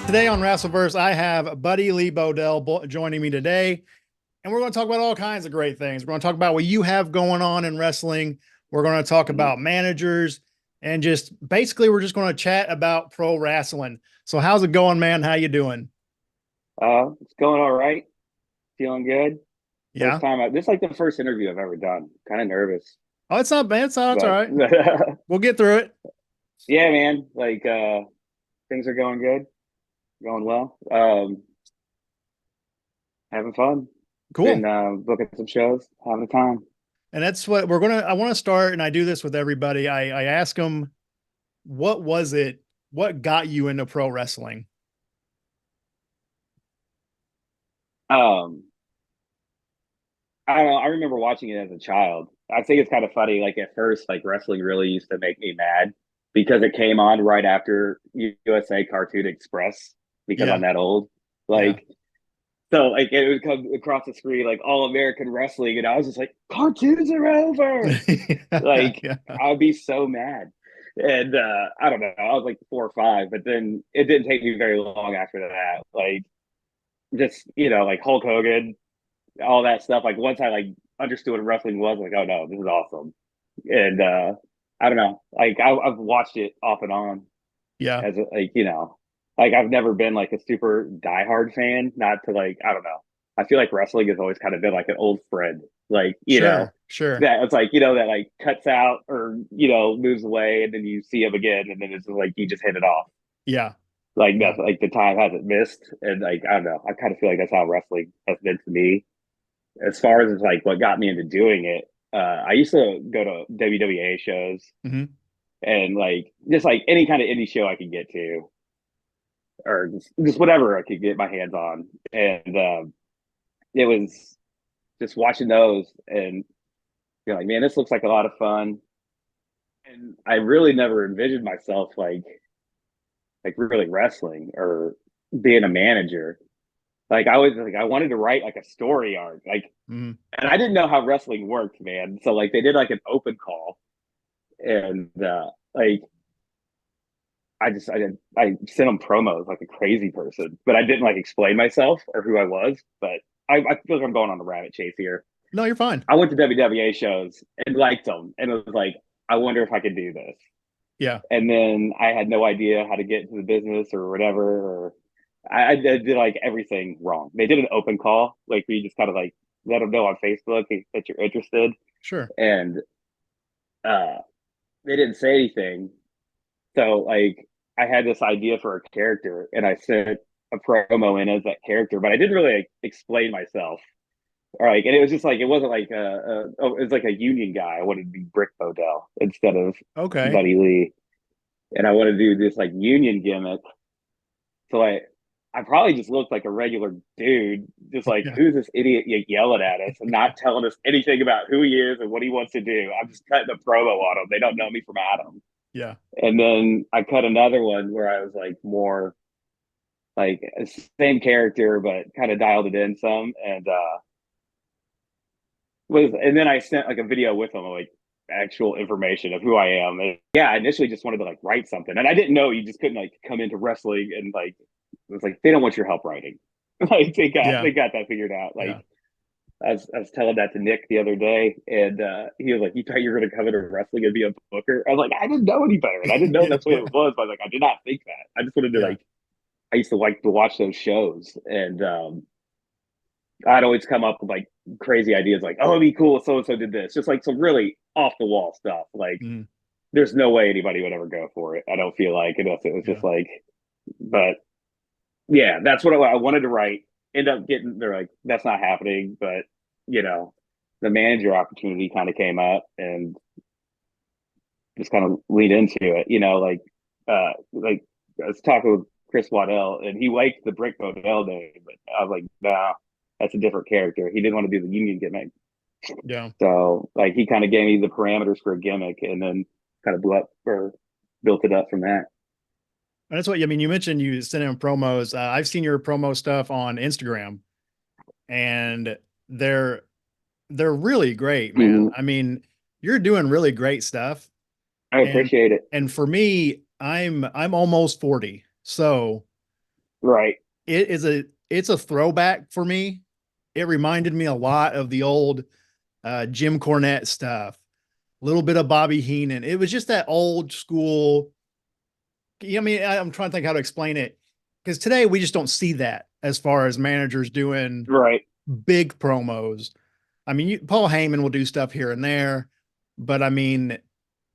Today on Wrestleverse, I have Buddy Lee Bodell joining me today, and we're going to talk about all kinds of great things. We're going to talk about what you have going on in wrestling. We're going to talk about managers, and just basically, we're just going to chat about pro wrestling. So, how's it going, man? How you doing? It's going all right. Feeling good. Yeah. First time this is like the first interview I've ever done. Kind of nervous, Oh, it's not bad. It's all but right. We'll get through it. yeah, man. Like things are going good, going well. Having fun. Cool. Been booking some shows, having a time. And that's what we're going to, I want to start, and I do this with everybody. I ask them, what was it? What got you into pro wrestling? Um, I don't know. I remember watching it as a child. I think it's kind of funny. Like at first, like wrestling really used to make me mad because it came on right after USA Cartoon Express because I'm Yeah. that old. Yeah. Like So like it would come across the screen like All American Wrestling, and I was just like, cartoons are over. Like Yeah. I'd be so mad. And I don't know, I was like 4 or 5, but then it didn't take me very long after that. Like just like Hulk Hogan, all that stuff. Like once I like understood what wrestling was, like, oh no, this is awesome. And I don't know, like I've watched it off and on Yeah. as like I've never been like a super diehard fan. Not to like I don't know. I feel like wrestling has always kind of been like an old friend. Like Sure. Sure. that it's like that like cuts out or moves away, and then you see him again, and then it's like you just hit it off. Yeah. Like Yeah. that's like the time hasn't missed, and like I don't know. I kind of feel like that's how wrestling has been to me. As far as like what got me into doing it, I used to go to WWA shows Hmm. and like just like any kind of indie show I could get to or just whatever I could get my hands on. And it was just watching those and you're like, man, this looks like a lot of fun. And I really never envisioned myself like really wrestling or being a manager. Like I was like I wanted to write like a story arc. Like Hmm. and I didn't know how wrestling worked, man. So like they did like an open call and like I sent them promos like a crazy person, but I didn't like explain myself or who I was. But I feel like I'm going on a rabbit chase here. No, you're fine. I went to WWA shows and liked them, and it was like, I wonder if I could do this. Yeah. And then I had no idea how to get into the business or whatever. Or I did like everything wrong. They did an open call, like we just kind of like let them know on Facebook that you're interested, Sure. and uh, they didn't say anything. So like I had this idea for a character and I sent a promo in as that character, but I didn't really like, explain myself. Or like, and it was just like it wasn't like it was like a union guy. I wanted to be Brick Bodell instead of Okay. Buddy Lee, and I wanted to do this like union gimmick. So I probably just looked like a regular dude, just like Yeah. who's this idiot yelling at us and not telling us anything about who he is and what he wants to do. I'm just cutting a promo on him. They don't know me from Adam. Yeah. And then I cut another one where I was like more like same character, but kind of dialed it in some. And and then I sent like a video with them, like actual information of who I am. And yeah, I initially just wanted to like write something, and I didn't know you just couldn't like come into wrestling and like it was like they don't want your help writing. Like Yeah. they got that figured out. Yeah. Like I was telling that to Nick the other day, and he was like, "You thought you were going to come into wrestling and be a booker?" I was like, "I didn't know any better, and I didn't know Yeah. that's what it was." But I was like, I did not think that. I just wanted to Yeah. like. I used to like to watch those shows, and I'd always come up with like crazy ideas, like, "Oh, it'd be cool if so and so did this," just like some really off the wall stuff. Like, Mm. there's no way anybody would ever go for it. I don't feel like unless it was just Yeah. like, but yeah, that's what I wanted to write. End up getting they're like that's not happening, but you know, the manager opportunity kind of came up and just kind of lead into it. Like I was talking with Chris Waddell and he liked the Brick Bodell name, but I was like, nah, that's a different character. He didn't want to do the union gimmick, Yeah. so like he kind of gave me the parameters for a gimmick and then kind of blew up or built it up from that. And that's what, I mean, you mentioned you sent in promos. I've seen your promo stuff on Instagram, and they're, they're really great, man. Mm-hmm. I mean, you're doing really great stuff. I And, appreciate it. and for me, I'm almost 40. So Right. It's a throwback for me. It reminded me a lot of the old Jim Cornette stuff, a little bit of Bobby Heenan. It was just that old school. I mean, I'm trying to think how to explain it because today we just don't see that as far as managers doing Right. big promos. I mean, Paul Heyman will do stuff here and there, but I mean,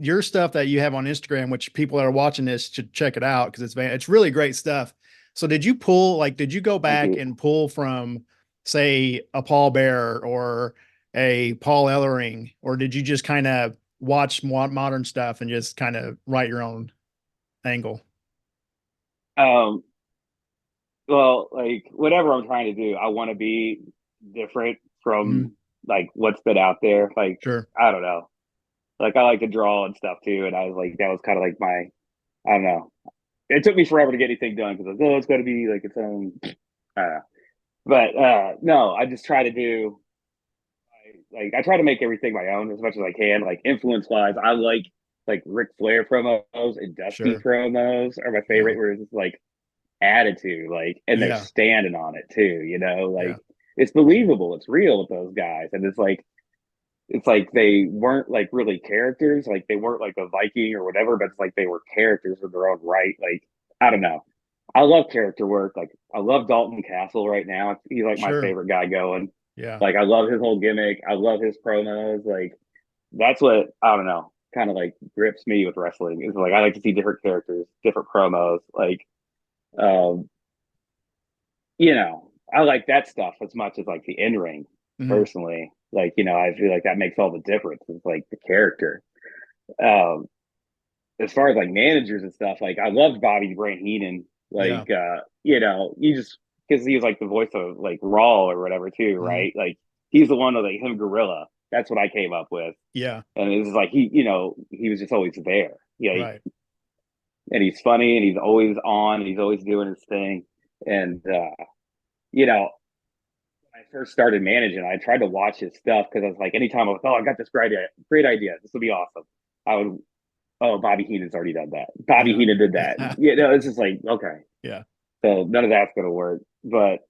your stuff that you have on Instagram, which people that are watching this should check it out because it's really great stuff. So did you go Thank back you. and pull from, say, a Paul Bearer or a Paul Ellering, or did you just kind of watch modern stuff and just kind of write your own angle? Um, well, like whatever I'm trying to do, I want to be different Mhm. from like what's been out there. Like, Sure. I don't know. Like I like to draw and stuff too. And I was like, that was kind of like my, I don't know. It took me forever to get anything done because I was, oh, it's got to be like its own. I don't know. But no, I just try to do like I try to make everything my own as much as I can. Like influence wise, I like Ric Flair promos and Dusty Sure. promos are my Yeah. favorite. Where it's just like attitude, like, and they're Yeah. standing on it too. You know, Yeah. like it's believable, it's real with those guys, and it's like they weren't like really characters, like they weren't like a Viking or whatever, but it's like they were characters in their own right. Like I don't know. I love character work. Like I love Dalton Castle right now. He's like my Sure. favorite guy going. Yeah. Like I love his whole gimmick. I love his promos. Like that's what I don't know, kind of like grips me with wrestling. Is like I like to see different characters, different promos. Like um, I like that stuff as much as like the in ring Mhm. personally. Like, I feel like that makes all the difference. It's like the character. Um, as far as like managers and stuff, like I loved Bobby Brain Heenan. Yeah. Like, you just because he was like the voice of like Raw or whatever too, Mhm. right? Like he's the one of like him Gorilla. That's what I came up with, Yeah. and it was like he was just always there. Yeah, Right. and he's funny and he's always on. And he's always doing his thing, and you know, when I first started managing, I tried to watch his stuff because I was like, anytime I was, oh, I got this great idea, this would be awesome. I would, oh, Bobby Heenan's already done that. Bobby Yeah. Heenan did that. It's just like, okay, Yeah. so none of that's gonna work. But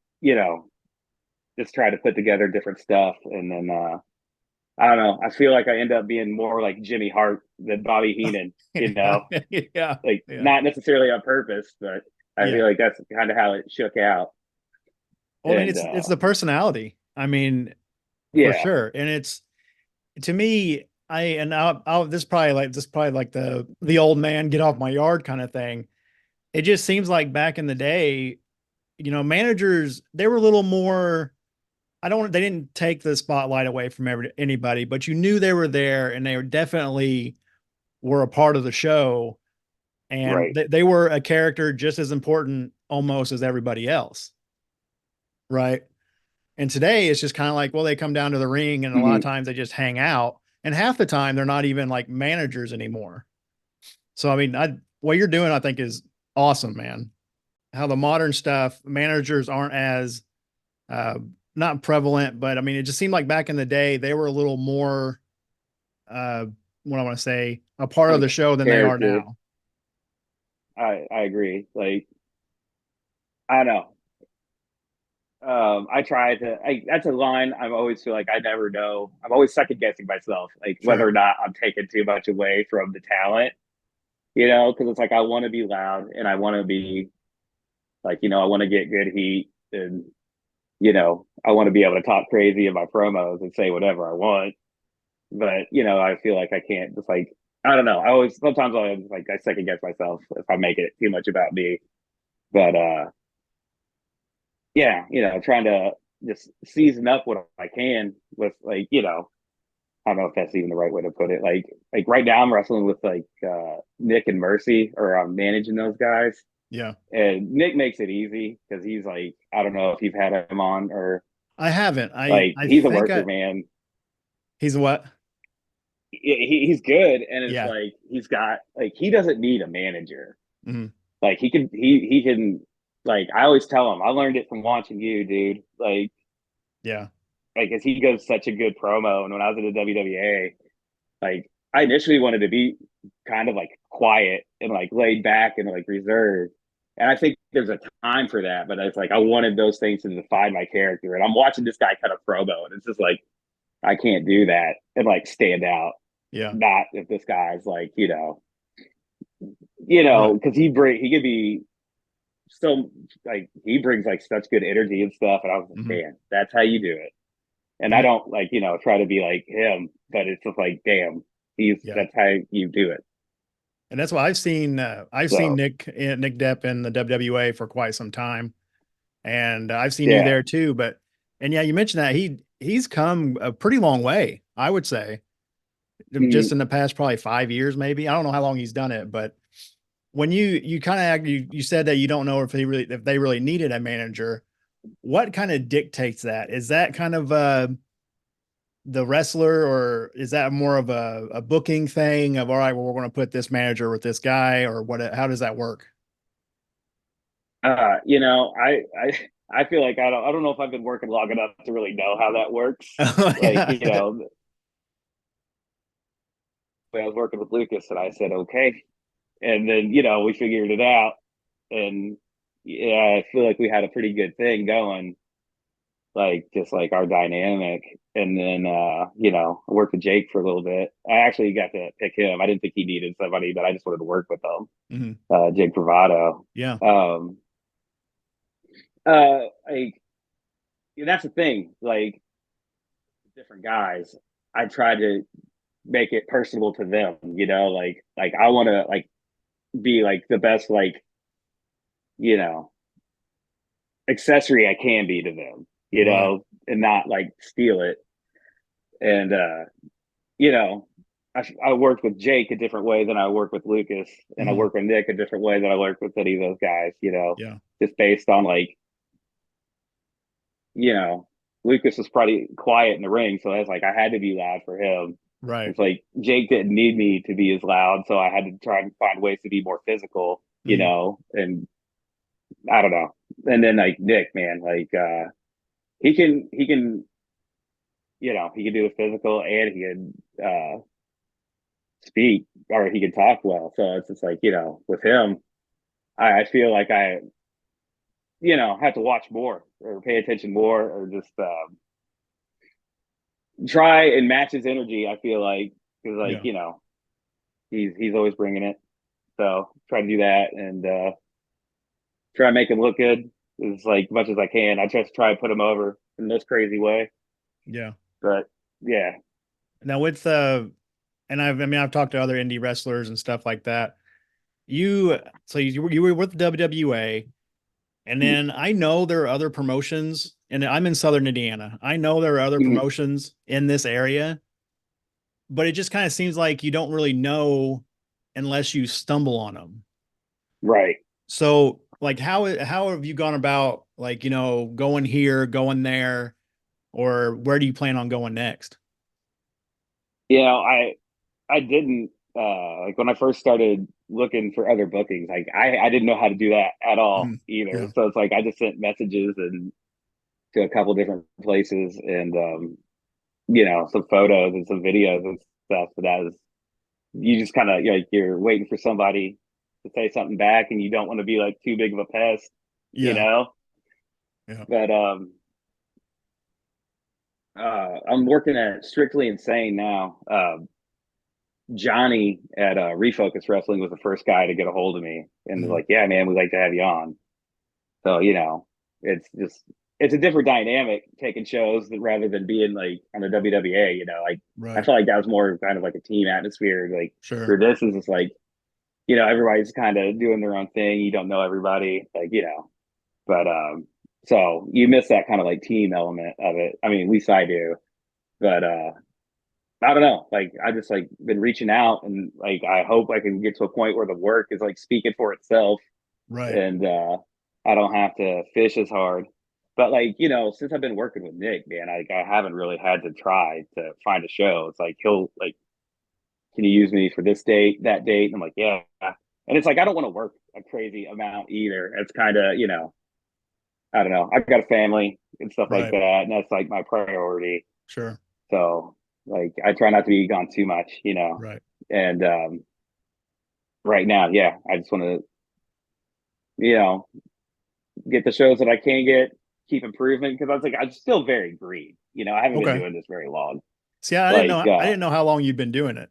just try to put together different stuff, and then I don't know. I feel like I end up being more like Jimmy Hart than Bobby Heenan. Yeah. Yeah. Like Yeah. not necessarily on purpose, but I feel Yeah. like that's kind of how it shook out. Well, I mean, And it's the personality. I mean, for yeah, sure. And it's to me, this is probably like the old man get off my yard kind of thing. It just seems like back in the day, managers they were a little more. They didn't take the spotlight away from anybody, but you knew they were there and they were definitely were a part of the show and right. they were a character just as important almost as everybody else, right? And today it's just kind of like, well, they come down to the ring and a lot of Mm-hmm. times they just hang out, and half the time they're not even like managers anymore. So I mean, what you're doing, I think, is awesome, man. How the modern stuff managers aren't as uh, not prevalent, but I mean, it just seemed like back in the day they were a little more uh, what I want to say, a part Of of a the show than they are character. now. I agree. Like I don't know. I try to. That's a line. I always feel like I never know. I'm always second guessing myself, like whether Sure. or not I'm taking too much away from the talent. Because it's like I want to be loud and I want to be like I want to get good heat and I want to be able to talk crazy in my promos and say whatever I want. But I feel like I can't just like I don't know. I always sometimes I second guess myself if I make it too much about me. But yeah, trying to just season up what I can with like, I don't know if that's even the right way to put it. Like right now I'm wrestling with like Nick and Mercy or I'm managing those guys. Yeah. And Nick makes it easy because he's like, I don't know if you've had him on or I haven't. like I he's a think worker, man. he's what? He's good and it's Yeah. like he's got like he doesn't need a manager. Mhm. Like he can like I always tell him, I learned it from watching you, dude. Yeah. Like, cause he goes such a good promo. And when I was in the WWA, like I initially wanted to be kind of like quiet and like laid back and like reserved. And I think there's a time for that, but it's like I wanted those things to define my character. And I'm watching this guy cut a promo, and it's just like I can't do that and like stand out. Yeah. Not if this guy's like, Right. because he could be so like he brings like such good energy and stuff. And I was like, Hmm. man, that's how you do it. And I And don't like, try to be like him, but it's just like, damn, yeah. that's how you do it. And that's why I've seen So Nick Depp in the WWA for quite some time, and I've seen you yeah. there too. But and yeah, you mentioned that he's come a pretty long way, I would say, just Mhm. in the past probably 5 years, maybe. I don't know how long he's done it, but when you kind of you said that you don't know if they really needed a manager, what kind of dictates that? Is that kind of the wrestler, or is that more of a booking thing of all right, well, we're going to put this manager with this guy, or what? How does that work? I feel like I don't know if I've been working long enough to really know how that works. Like, Yeah. when I was working with Lucas and I said, okay. And then, we figured it out. And yeah, I feel like we had a pretty good thing going, like just like our dynamic. And then, I worked with Jake for a little bit. I actually got to pick him. I didn't think he needed somebody, but I just wanted to work with him. Mhm. Jake Bravado. Yeah. Like, that's the thing. Like, different guys, I try to make it personable to them, like I want to like be like the best, like, you know, accessory I can be to them, Right. and not like steal it. And, you know, I worked with Jake a different way than I work with Lucas, and I Mhm. work with Nick a different way than I work with any of those guys, Yeah. just based on like, you know, Lucas was pretty quiet in the ring. So it's like I had to be loud for him. Right. It's like Jake didn't need me to be as loud. So I had to try and find ways to be more physical, Mhm. and I don't know. And then like Nick, man, like he can he can do the physical and he can speak, or he can talk well. So it's just like, with him, I feel like I have to watch more or pay attention more, or just try and match his energy. I feel like, because like, Yeah. he's always bringing it. So try to do that, and try to make him look good as like much as I can. I just try to put him over in this crazy way. Yeah. But yeah. Now with and I mean I've talked to other indie wrestlers and stuff like that. You were with the WWA, and then I know there are other promotions, and I'm in Southern Indiana. I know there are other Mhm. promotions in this area, but it just kind of seems like you don't really know unless you stumble on them. Right. So, like, how have you gone about, like, going here, going there, or where do you plan on going next? I didn't like when I first started looking for other bookings, like I didn't know how to do that at all Mhm. either. Yeah. So it's like I just sent messages and to a couple different places, and some photos and some videos and stuff. But that was, you just kind of, like, you're waiting for somebody to say something back, and you don't want to be like too big of a pest, you Yeah. know. Yeah. But I'm working at Strictly Insane now. Johnny at Refocus Wrestling was the first guy to get a hold of me and was Mhm. like, "Yeah, man, we'd like to have you on." So it's just, it's a different dynamic taking shows rather than being like on the WWA. Like I Right. felt like that was more kind of like a team atmosphere. Like Sure. for this is just like, everybody's kind of doing their own thing. You don't know everybody, like, but so you miss that kind of like team element of it. I mean, at least I do. But I don't know. Like I just like been reaching out, and like I hope I can get to a point where the work is like speaking for itself, Right. and I don't have to fish as hard. But like, since I've been working with Nick, man, I haven't really had to try to find a show. It's like he'll like, "Can you use me for this date, that date?" And I'm like, "Yeah." And it's like I don't want to work a crazy amount either. It's kind of, I don't know. I've got a family and stuff like Right. that, and that's like my priority. Sure. So like I try not to be gone too much. Right. And right now, yeah, I just want to you know, get the shows that I can get, keep improving because I was like, I'm still very green. I haven't been Okay. doing this very long. See, I didn't Like, know. I didn't know how long you've been doing it.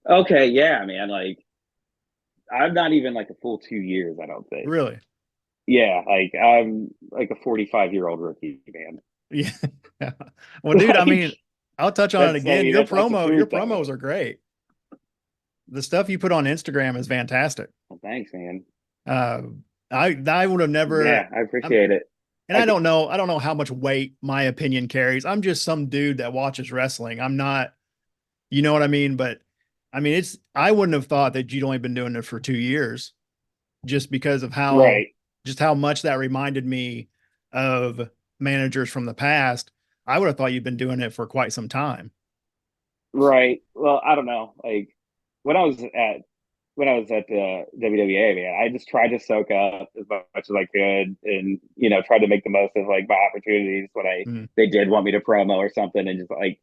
okay, yeah, man. Like, I'm not even like a full 2 years, I don't think. Really? Yeah, like I'm like a 45-year-old rookie, man. Yeah. Well, dude, I Like mean, I'll touch on it that's, I again. mean, that's the Your truth though. promos are great. The stuff you put on Instagram is fantastic. Well, thanks, man. Uh, I would have never. Yeah, I I'm, appreciate it. and I I don't know how much weight my opinion carries. I'm just some dude that watches wrestling. I'm not, you know what I mean? But I mean, I wouldn't have thought that you'd only been doing it for 2 years just because of right, just how much that reminded me of managers from the past. I would have thought you'd been doing it for quite some time. right. Well, I don't know. Like when I was at the WWA, man, I just tried to soak up as much as I could, and tried to make the most of like my opportunities when Mm, they did want me to promo or something, and just like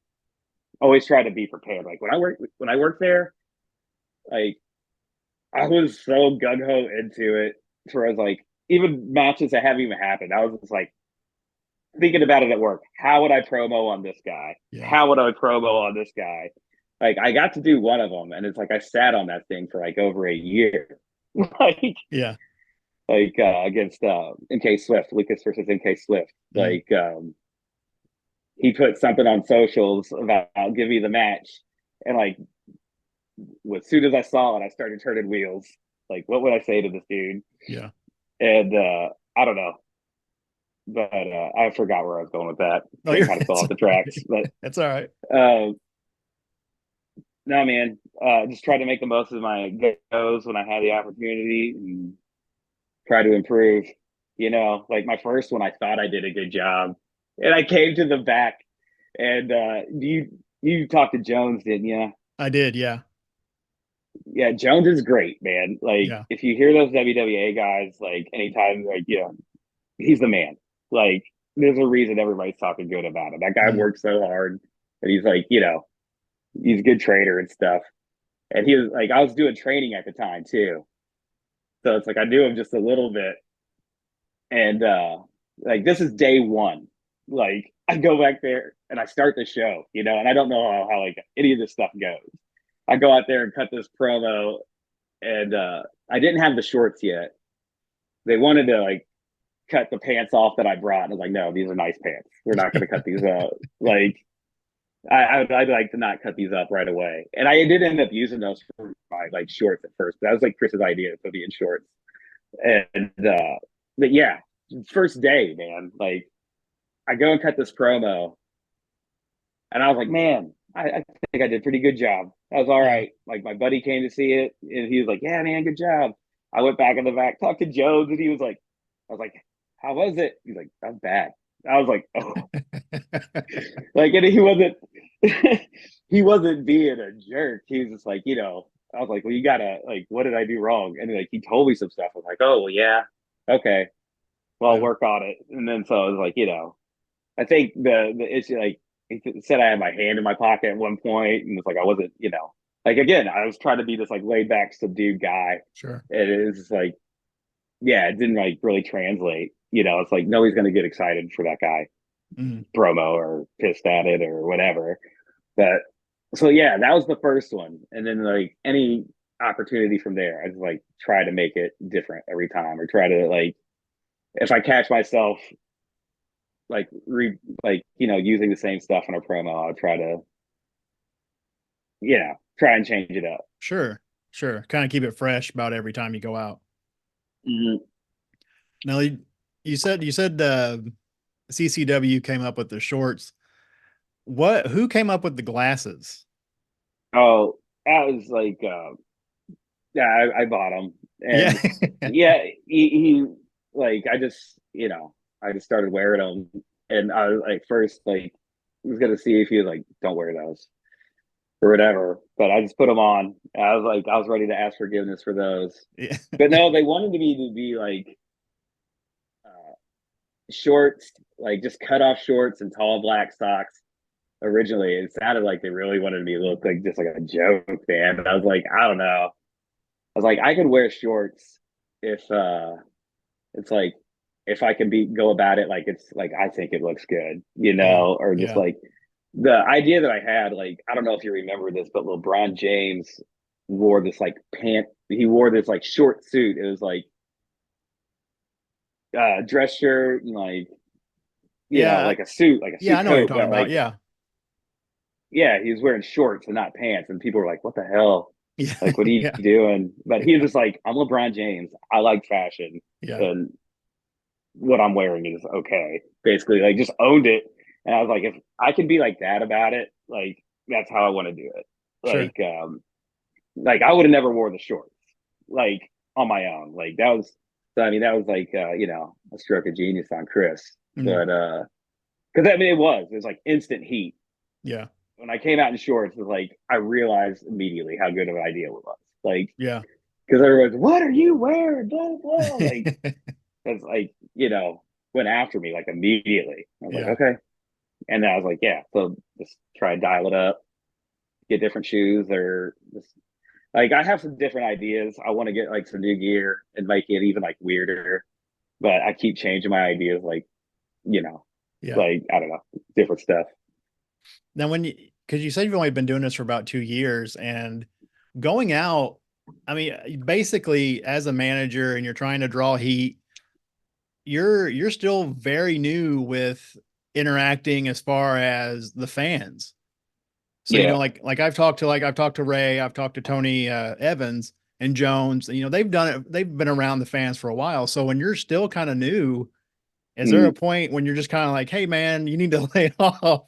always try to be prepared. Like when I worked there, like I was so gung ho into it. Where I was like, even matches that haven't even happened, I was just like thinking about it at work. How would I promo on this guy? yeah. How would I promo on this guy? Like I got to do one of them, and it's like I sat on that thing for like over a year, like Yeah. against NK Swift, Lucas versus NK Swift. Mm, He put something on socials about give me the match, and like as soon as I saw it, I started turning wheels. Like, what would I say to this dude? yeah. And I don't know, but I forgot where I was going with that. Oh, Train kind of fell it's off the tracks, but it's all right. uh, no, man. Just try to make the most of my goes when I had the opportunity and try to improve. Like my first one, I thought I did a good job, and I came to the back. And you talked to Jones, didn't you? I did. Yeah. Yeah, Jones is great, man. Like Yeah. if you hear those WWA guys, like anytime, like he's the man. Like there's a reason everybody's talking good about him. That guy Mm, works so hard, and he's like, he's a good trainer and stuff. And he was like, I was doing training at the time too, so it's like I knew him just a little bit. And like this is day one. Like I go back there and I start the show, and I don't know how like any of this stuff goes. I go out there and cut this promo, and I didn't have the shorts yet. They wanted to like cut the pants off that I brought, and I was like, no, these are nice pants. We're not going to cut these out. Like I'd like to not cut these up right away. And I did end up using those for my like shorts at first, but that was like Chris's idea to be in shorts. And but yeah, first day, man, like I go and cut this promo, and I was like, man, I think I did a pretty good job. That was all yeah. right. Like my buddy came to see it, and he was like, yeah, man, good job. I went back in the back, talked to Jones, and he was like, I was like, how was it? He's like, that's bad. I was like, oh, like, and he wasn't, he wasn't being a jerk. He was just like, I was like, well, you gotta like, what did I do wrong? And like, he told me some stuff. I was like, oh, well, yeah, okay, well, I'll Yeah. work on it. And then so I was like, I think the issue, like, he said I had my hand in my pocket at one point, and it's like I wasn't, like again, I was trying to be this like laid back, subdued guy, Sure. and it was just like, yeah, it didn't like really translate. It's like nobody's gonna get excited for that guy Mm, promo or pissed at it or whatever. But so yeah, that was the first one, and then like any opportunity from there, I just like try to make it different every time, or try to like if I catch myself like using the same stuff in a promo, I'll try to try and change it up. sure. Sure. Kind of keep it fresh about every time you go out. Mm-hmm. Now, you said CCW came up with the shorts. Who came up with the glasses? Oh, that was like yeah, I bought him, Yeah. and yeah, he like I just started wearing them, and I was like first like was gonna see if he was like don't wear those or whatever, but I just put them on. I was like I was ready to ask forgiveness for those, Yeah. but no, they wanted me to be like uh, shorts, like just cut off shorts and tall black socks. Originally, it sounded like they really wanted me to look like just like a joke, man. And I was like, I don't know. I was like, I could wear shorts if It's like if I can go about it like it's like I think it looks good, Yeah. or just Yeah. like the idea that I had, like I don't know if you remember this, but LeBron James wore this like he wore this like short suit. It was like dress shirt and like Yeah. like a suit, like a Yeah. I suit know what you're coat, talking but about. like Yeah. yeah, he was wearing shorts and not pants, and people were like, "What the hell? Yeah. Like, what are you Yeah. doing?" But he was Yeah. just like, "I'm LeBron James. I like fashion, Yeah. and what I'm wearing is okay." Basically, like just owned it, and I was like, if I can be like that about it, like that's how I want to do it. Sure. Like I would have never wore the shorts, like on my own. Like that was, so I mean, that was like, a stroke of genius on Chris, Mm, but because I mean, it was like instant heat yeah. when I came out in shorts. It was like I realized immediately how good of an idea it was. Like Yeah. because everyone's, what are you wearing? Blah blah. Like it's like went after me like immediately. I was like, Yeah. okay, and then I was like, yeah, so just try to dial it up, get different shoes, or just like I have some different ideas. I want to get like some new gear and make it even like weirder, but I keep changing my ideas, like you know, Yeah. like I don't know, different stuff. Now, because you said you've only been doing this for about 2 years and going out, I mean, basically as a manager and you're trying to draw heat, you're still very new with interacting as far as the fans. So, Yeah. I've talked to Ray, I've talked to Tony Evans and Jones, they've done it, they've been around the fans for a while. So when you're still kind of new, is there a Mm. point when you're just kind of like, hey man, you need to lay off,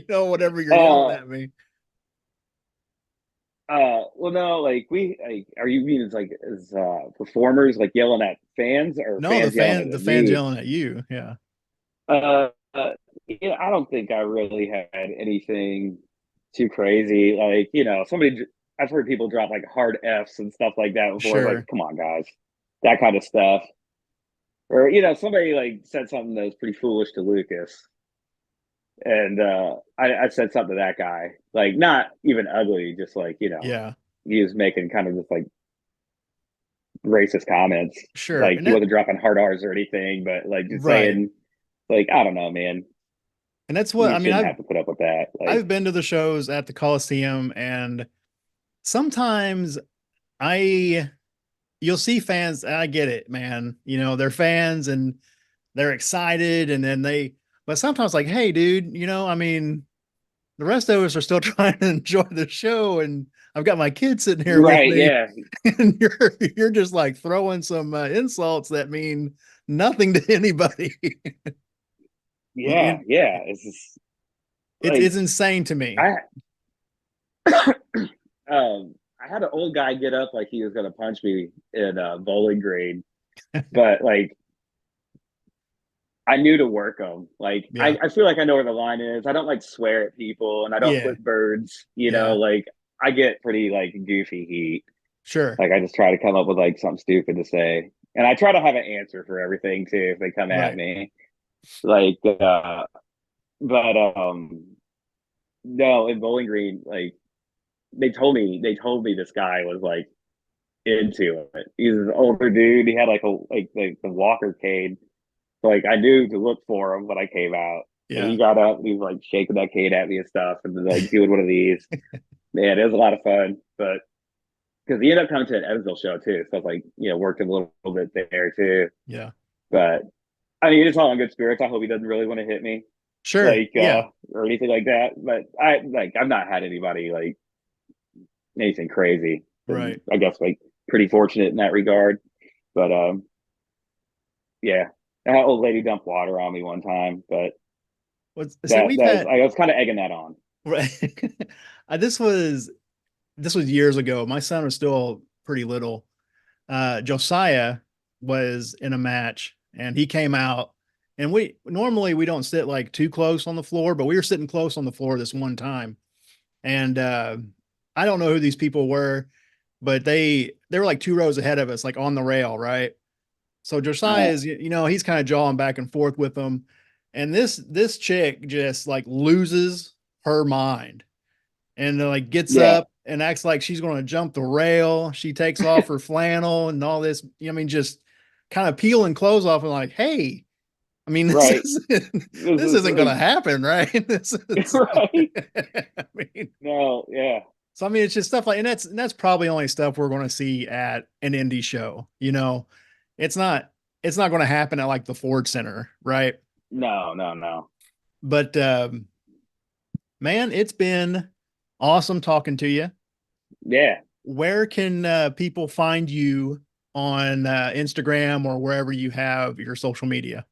whatever you're yelling Uh, at me? well, no, like are you mean as performers like yelling at fans or No, fans yelling the at fans me? yelling at you. Yeah. Uh, I don't think I really had anything too crazy. Like, I've heard people drop like hard F's and stuff like that before. It's like, Sure. come on, guys, that kind of stuff. Or, somebody like said something that was pretty foolish to Lucas. And I said something to that guy, like, not even ugly, just like, Yeah. he was making kind of just like racist comments. Sure. Like, And he that wasn't dropping hard R's or anything, but like just right. saying, like, I don't know, man, And that's what you I mean. shouldn't have to put up with that. Like, I've been to the shows at the Coliseum and sometimes I you'll see fans, and I get it, man. They're fans and they're excited and then but sometimes like, hey dude, I mean, the rest of us are still trying to enjoy the show and I've got my kids sitting here with right, me yeah, and you're just like throwing some insults that mean nothing to anybody. yeah, It- yeah. It's just like it's insane to me. I I had an old guy get up like he was gonna punch me in bowling green, but like I knew to work them. Like Yeah. I feel like I know where the line is. I don't like swear at people and I don't Yeah. flip birds, Yeah. like I get pretty like goofy heat. Sure. Like I just try to come up with like something stupid to say. And I try to have an answer for everything too if they come at Right. me. Like but no, in Bowling Green, like they told me this guy was like into it. He's an older dude. He had like the walker cane. So like I knew to look for him when I came out. And Yeah. he got up and he was like shaking that cane at me and stuff and then like doing one of these. Man, it was a lot of fun. But because he ended up coming to an Evansville show too. So I was like, worked a little bit there too. Yeah. But I mean, it's all in good spirits. I hope he doesn't really want to hit me, Sure. like Yeah. or anything like that. But I've not had anybody like anything crazy. And Right. I guess like pretty fortunate in that regard. But yeah. I had an old lady dump water on me one time, but See, we've that was had I was kind of egging that on. right. This was years ago. My son was still pretty little. Josiah was in a match and he came out and we don't sit like too close on the floor, but we were sitting close on the floor this one time. And I don't know who these people were, but they were like 2 rows ahead of us, like on the rail, right? So Josiah is, he's kind of jawing back and forth with them. And this chick just like loses her mind and like gets Yeah, up and acts like she's going to jump the rail. She takes off her flannel and all this. I mean, just kind of peeling clothes off and like, hey, I mean, Right. This this is isn't going to happen, right? This is, right. I mean, No, yeah. so I mean, it's just stuff like, and that's probably only stuff we're going to see at an indie show. You know, it's not it's not going to happen at like the Ford Center, right? No, no, no. But man, it's been awesome talking to you. Yeah. Where can people find you on Instagram or wherever you have your social media?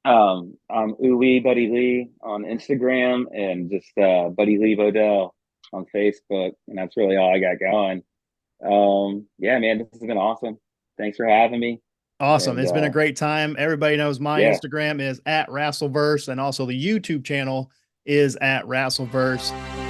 I'm Ooey Buddy Lee on Instagram and just Buddy Lee Bodell on Facebook, and that's really all I got going. Yeah, man, this has been awesome. Thanks for having me. Awesome. And It's been a great time. Everybody knows my yeah, Instagram is at Wrasselverse, and also the YouTube channel is at Wrasselverse.